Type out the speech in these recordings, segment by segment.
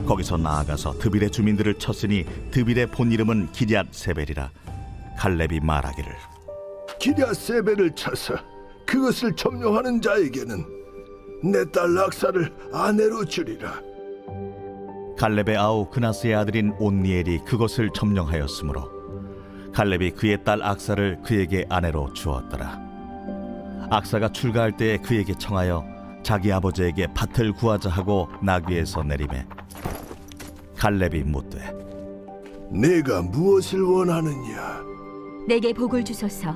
거기서 나아가서 드빌의 주민들을 쳤으니 드빌의 본 이름은 기럇 세벨이라. 갈렙이 말하기를 기럇 세벨을 쳐서 그것을 점령하는 자에게는 내 딸 악사를 아내로 주리라. 갈렙의 아우 그나스의 아들인 온니엘이 그것을 점령하였으므로 갈렙이 그의 딸 악사를 그에게 아내로 주었더라. 악사가 출가할 때에 그에게 청하여 자기 아버지에게 밭을 구하자 하고 나귀에서 내리매 갈렙이 묻되 네가 무엇을 원하느냐? 내게 복을 주소서.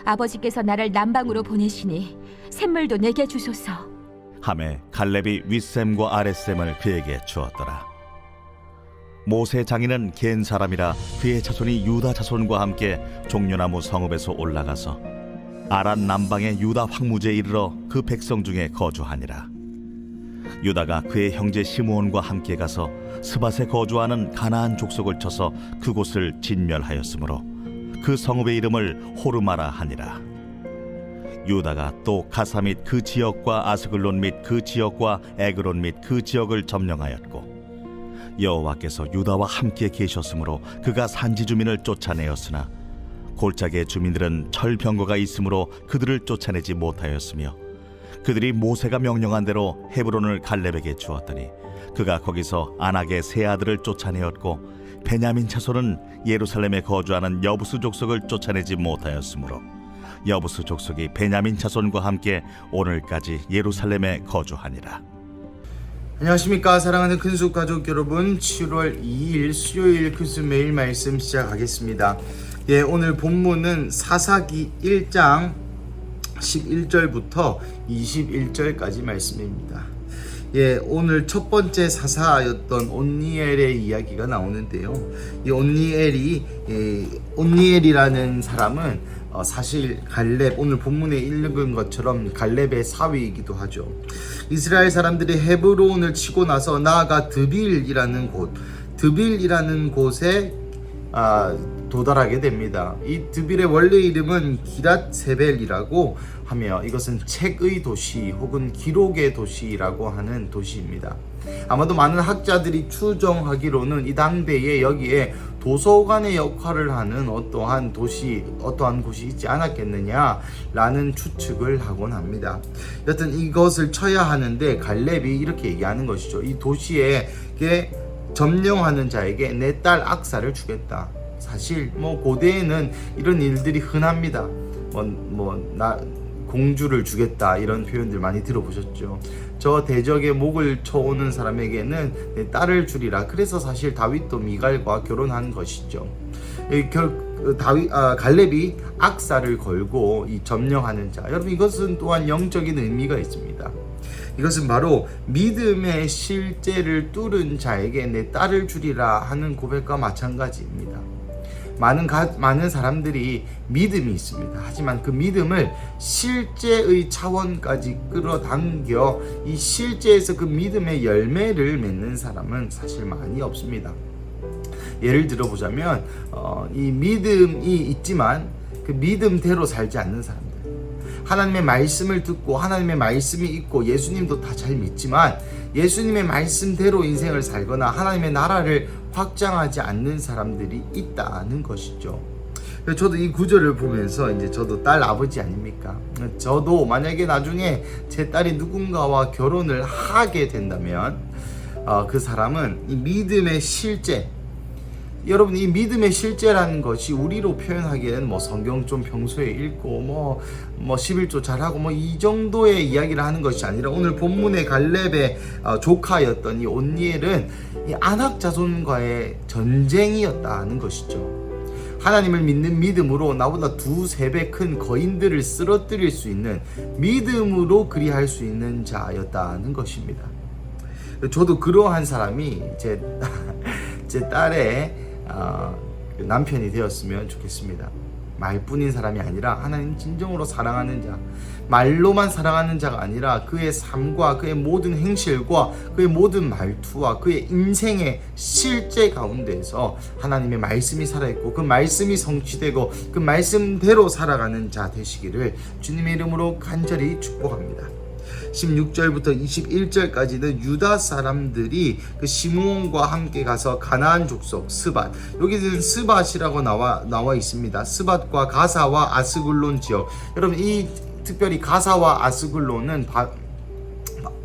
아버지께서 나를 남방으로 보내시니 샘물도 내게 주소서. 하매 갈렙이 윗샘과 아랫샘을 그에게 주었더라. 모세 장인은 겐 사람이라 그의 자손이 유다 자손과 함께 종려나무 성읍에서 올라가서 아란 남방의 유다 황무지에 이르러 그 백성 중에 거주하니라. 유다가 그의 형제 시므온과 함께 가서 스밧에 거주하는 가나안 족속을 쳐서 그곳을 진멸하였으므로 그 성읍의 이름을 호르마라 하니라. 유다가 또 가사 및 그 지역과 아스글론 및 그 지역과 에그론 및 그 지역을 점령하였고 여호와께서 유다와 함께 계셨으므로 그가 산지 주민을 쫓아내었으나 골짜기의 주민들은 철병거가 있으므로 그들을 쫓아내지 못하였으며 그들이 모세가 명령한 대로 헤브론을 갈렙에게 주었더니 그가 거기서 아낙의 세 아들을 쫓아내었고 베냐민 자손은 예루살렘에 거주하는 여부수 족속을 쫓아내지 못하였으므로 여부수 족속이 베냐민 자손과 함께 오늘까지 예루살렘에 거주하니라. 안녕하십니까 사랑하는 큰숙 가족 여러분, 7월 2일 수요일 큰숙 매일 말씀 시작하겠습니다. 오늘 본문은 사사기 1장 11절부터 21절까지 말씀입니다. 오늘 첫 번째 사사였던 온니엘의 이야기가 나오는데요. 이 온니엘이라는 사람은 사실 갈렙, 오늘 본문에 읽은 것처럼 갈렙의 사위이기도 하죠. 이스라엘 사람들이 헤브론을 치고 나서 나아가 드빌이라는 곳에 도달하게 됩니다. 이 드빌의 원래 이름은 기럇 세벨이라고 하며 이것은 책의 도시 혹은 기록의 도시라고 하는 도시입니다. 아마도 많은 학자들이 추정하기로는 이 당대에 여기에 도서관의 역할을 하는 어떠한 곳이 있지 않았겠느냐라는 추측을 하곤 합니다. 여튼 이것을 쳐야 하는데 갈렙이 이렇게 얘기하는 것이죠. 이 도시에게 점령하는 자에게 내 딸 악사를 주겠다. 사실 고대에는 이런 일들이 흔합니다. 공주를 주겠다 이런 표현들 많이 들어보셨죠. 저 대적의 목을 쳐오는 사람에게는 내 딸을 주리라. 그래서 사실 다윗도 미갈과 결혼한 것이죠. 갈렙이 악사를 걸고 이 점령하는 자, 여러분 이것은 또한 영적인 의미가 있습니다. 이것은 바로 믿음의 실제를 뚫은 자에게 내 딸을 주리라 하는 고백과 마찬가지입니다. 많은 사람들이 믿음이 있습니다. 하지만 그 믿음을 실제의 차원까지 끌어당겨 이 실제에서 그 믿음의 열매를 맺는 사람은 사실 많이 없습니다. 예를 들어보자면 이 믿음이 있지만 그 믿음대로 살지 않는 사람들, 하나님의 말씀을 듣고 하나님의 말씀이 있고 예수님도 다 잘 믿지만 예수님의 말씀대로 인생을 살거나 하나님의 나라를 확장하지 않는 사람들이 있다는 것이죠. 저도 이 구절을 보면서 이제 저도 딸 아버지 아닙니까? 저도 만약에 나중에 제 딸이 누군가와 결혼을 하게 된다면 그 사람은 이 믿음의 실제, 여러분 이 믿음의 실제라는 것이 우리로 표현하기에는 성경 좀 평소에 읽고 11조 잘하고 이 정도의 이야기를 하는 것이 아니라 오늘 본문의 갈렙의 조카였던 이 온니엘은 이 아낙 자손과의 전쟁이었다는 것이죠. 하나님을 믿는 믿음으로 나보다 2-3배 큰 거인들을 쓰러뜨릴 수 있는 믿음으로 그리할 수 있는 자였다는 것입니다. 저도 그러한 사람이 제 딸의 남편이 되었으면 좋겠습니다. 말뿐인 사람이 아니라 하나님 진정으로 사랑하는 자, 말로만 사랑하는 자가 아니라 그의 삶과 그의 모든 행실과 그의 모든 말투와 그의 인생의 실제 가운데에서 하나님의 말씀이 살아있고 그 말씀이 성취되고 그 말씀대로 살아가는 자 되시기를 주님의 이름으로 간절히 축복합니다. 16절부터 21절까지는 유다 사람들이 그 시므온과 함께 가서 가나안 족속 스밧, 여기는 스밧이라고 나와 있습니다. 스밧과 가사와 아스글론 지역. 여러분, 이 특별히 가사와 아스글론은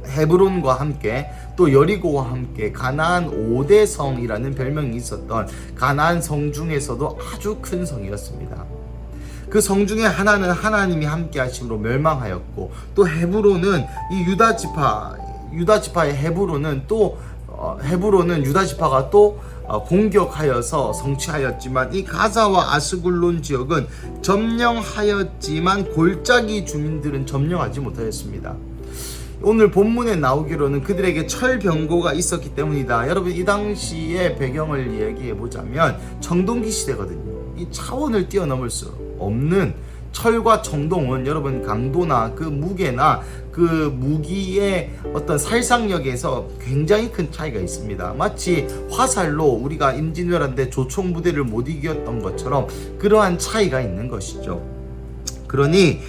헤브론과 함께 또 여리고와 함께 가나안 5대 성이라는 별명이 있었던 가나안 성 중에서도 아주 큰 성이었습니다. 그 성 중에 하나는 하나님이 함께 하심으로 멸망하였고, 또 헤브론은 이 유다 지파의 헤브론은 또 유다 지파가 또 공격하여서 성취하였지만, 이 가사와 아스글론 지역은 점령하였지만 골짜기 주민들은 점령하지 못하였습니다. 오늘 본문에 나오기로는 그들에게 철병고가 있었기 때문이다. 여러분, 이 당시의 배경을 이야기해 보자면 청동기 시대거든요. 이 차원을 뛰어넘을 수 없는 철과 청동은 여러분 강도나 그 무게나 그 무기의 어떤 살상력에서 굉장히 큰 차이가 있습니다. 마치 화살로 우리가 임진왜란 때 조총 부대를 못 이겼던 것처럼 그러한 차이가 있는 것이죠. 그러니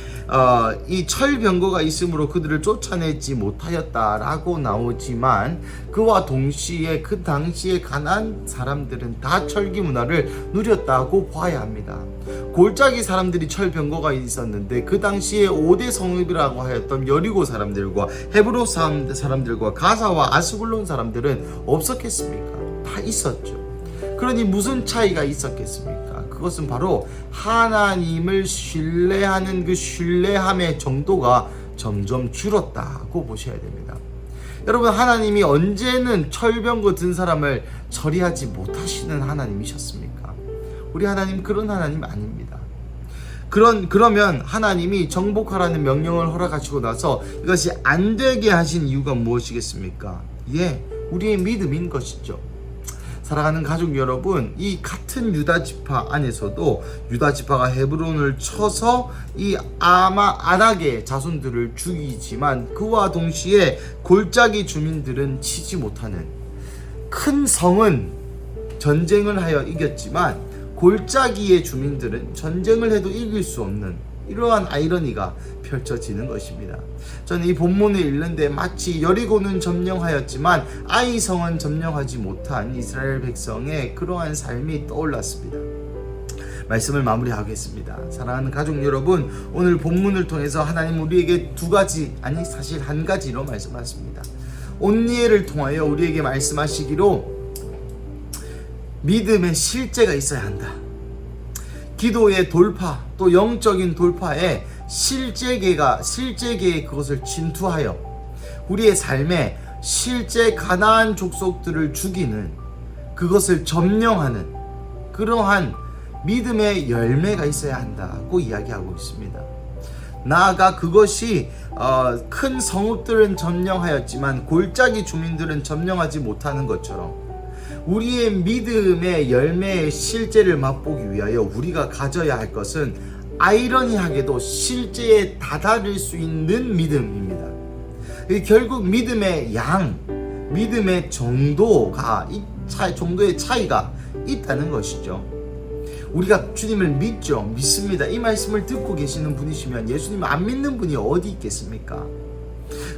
이 철병거가 있으므로 그들을 쫓아내지 못하였다라고 나오지만, 그와 동시에 그 당시에 가나안 사람들은 다 철기 문화를 누렸다고 봐야 합니다. 골짜기 사람들이 철병거가 있었는데 그 당시에 5대 성읍이라고 하였던 여리고 사람들과 헤브론 사람들과 가사와 아스글론 사람들은 없었겠습니까? 다 있었죠. 그러니 무슨 차이가 있었겠습니까? 그것은 바로 하나님을 신뢰하는 그 신뢰함의 정도가 점점 줄었다고 보셔야 됩니다. 여러분, 하나님이 언제는 철병거 든 사람을 처리하지 못하시는 하나님이셨습니까? 우리 하나님 그런 하나님 아닙니다. 그러면 하나님이 정복하라는 명령을 허락하시고 나서 이것이 안 되게 하신 이유가 무엇이겠습니까? 우리의 믿음인 것이죠. 사랑하는 가족 여러분, 이 같은 유다 지파 안에서도 유다 지파가 헤브론을 쳐서 이 아낙의 자손들을 죽이지만, 그와 동시에 골짜기 주민들은 치지 못하는, 큰 성은 전쟁을 하여 이겼지만 골짜기의 주민들은 전쟁을 해도 이길 수 없는 이러한 아이러니가 펼쳐지는 것입니다. 저는 이 본문을 읽는데 마치 여리고는 점령하였지만 아이성은 점령하지 못한 이스라엘 백성의 그러한 삶이 떠올랐습니다. 말씀을 마무리하겠습니다. 사랑하는 가족 여러분, 오늘 본문을 통해서 하나님 우리에게 두 가지, 아니 사실 한 가지로 말씀하십니다. 온니엘을 통하여 우리에게 말씀하시기로 믿음의 실제가 있어야 한다. 기도의 돌파, 또 영적인 돌파에 실제계에 그것을 진투하여 우리의 삶에 실제 가나안 족속들을 죽이는, 그것을 점령하는 그러한 믿음의 열매가 있어야 한다고 이야기하고 있습니다. 나아가 그것이 큰 성읍들은 점령하였지만 골짜기 주민들은 점령하지 못하는 것처럼, 우리의 믿음의 열매의 실제를 맛보기 위하여 우리가 가져야 할 것은 아이러니하게도 실제에 다다를 수 있는 믿음입니다. 결국 믿음의 믿음의 정도의 차이가 있다는 것이죠. 우리가 주님을 믿습니다. 이 말씀을 듣고 계시는 분이시면 예수님을 안 믿는 분이 어디 있겠습니까?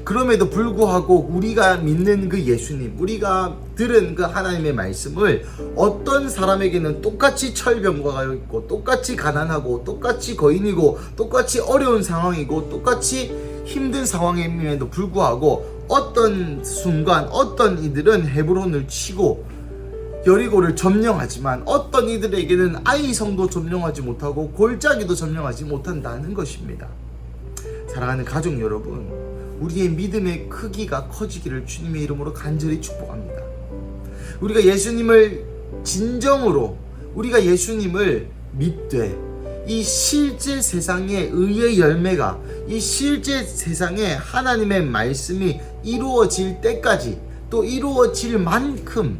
그럼에도 불구하고 우리가 믿는 그 예수님, 우리가 들은 그 하나님의 말씀을 어떤 사람에게는 똑같이 철병거가 있고, 똑같이 가난하고, 똑같이 거인이고, 똑같이 어려운 상황이고, 똑같이 힘든 상황임에도 불구하고 어떤 순간 어떤 이들은 헤브론을 치고 여리고를 점령하지만 어떤 이들에게는 아이성도 점령하지 못하고 골짜기도 점령하지 못한다는 것입니다. 사랑하는 가족 여러분, 우리의 믿음의 크기가 커지기를 주님의 이름으로 간절히 축복합니다. 우리가 예수님을 진정으로, 우리가 예수님을 믿되 이 실제 세상의 의의 열매가, 이 실제 세상에 하나님의 말씀이 이루어질 때까지, 또 이루어질 만큼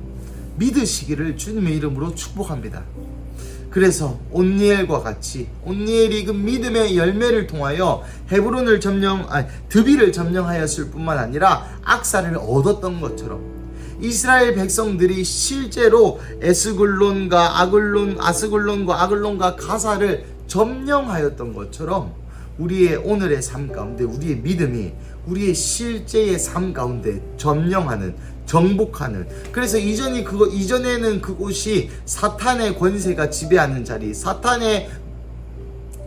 믿으시기를 주님의 이름으로 축복합니다. 그래서 온니엘과 같이 온니엘이 그 믿음의 열매를 통하여 헤브론을 드비를 점령하였을 뿐만 아니라 악사를 얻었던 것처럼, 이스라엘 백성들이 실제로 아스글론과 아글론과 가사를 점령하였던 것처럼 우리의 오늘의 삶 가운데 우리의 믿음이 우리의 실제의 삶 가운데 점령하는, 정복하는. 그래서 이전에는 그곳이 사탄의 권세가 지배하는 자리, 사탄의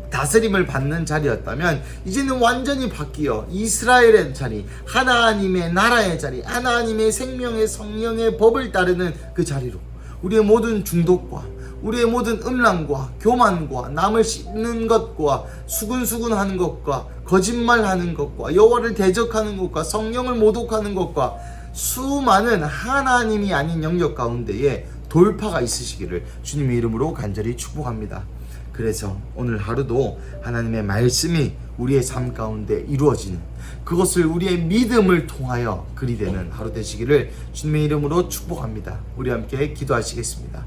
다스림을 받는 자리였다면 이제는 완전히 바뀌어 이스라엘의 자리, 하나님의 나라의 자리, 하나님의 생명의 성령의 법을 따르는 그 자리로 우리의 모든 중독과 우리의 모든 음란과 교만과 남을 씹는 것과 수근수근하는 것과 거짓말하는 것과 여호와를 대적하는 것과 성령을 모독하는 것과 수많은 하나님이 아닌 영역 가운데에 돌파가 있으시기를 주님의 이름으로 간절히 축복합니다. 그래서 오늘 하루도 하나님의 말씀이 우리의 삶 가운데 이루어지는, 그것을 우리의 믿음을 통하여 그리 되는 하루 되시기를 주님의 이름으로 축복합니다. 우리 함께 기도하시겠습니다.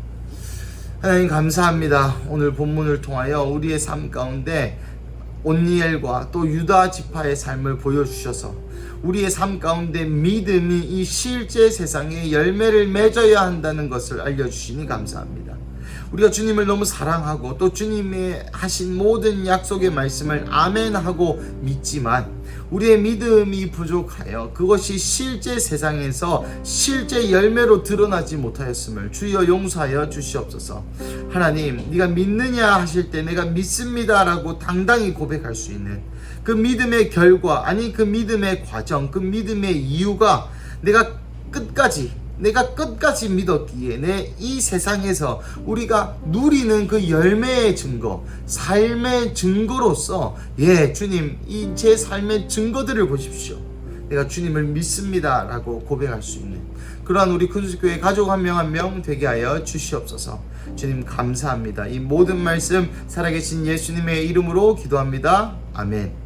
하나님 감사합니다. 오늘 본문을 통하여 우리의 삶 가운데 온니엘과 또 유다 지파의 삶을 보여주셔서 우리의 삶 가운데 믿음이 이 실제 세상에 열매를 맺어야 한다는 것을 알려주시니 감사합니다. 우리가 주님을 너무 사랑하고 또 주님의 하신 모든 약속의 말씀을 아멘하고 믿지만 우리의 믿음이 부족하여 그것이 실제 세상에서 실제 열매로 드러나지 못하였음을 주여 용서하여 주시옵소서. 하나님, 네가 믿느냐 하실 때 내가 믿습니다 라고 당당히 고백할 수 있는 그 믿음의 결과, 아니 그 믿음의 과정, 그 믿음의 이유가 내가 끝까지 믿었기에 내 이 세상에서 우리가 누리는 그 열매의 증거, 삶의 증거로서 주님, 이 제 삶의 증거들을 보십시오. 내가 주님을 믿습니다 라고 고백할 수 있는 그러한 우리 큰수교회 가족 한 명 한 명 되게 하여 주시옵소서. 주님 감사합니다. 이 모든 말씀 살아계신 예수님의 이름으로 기도합니다. 아멘.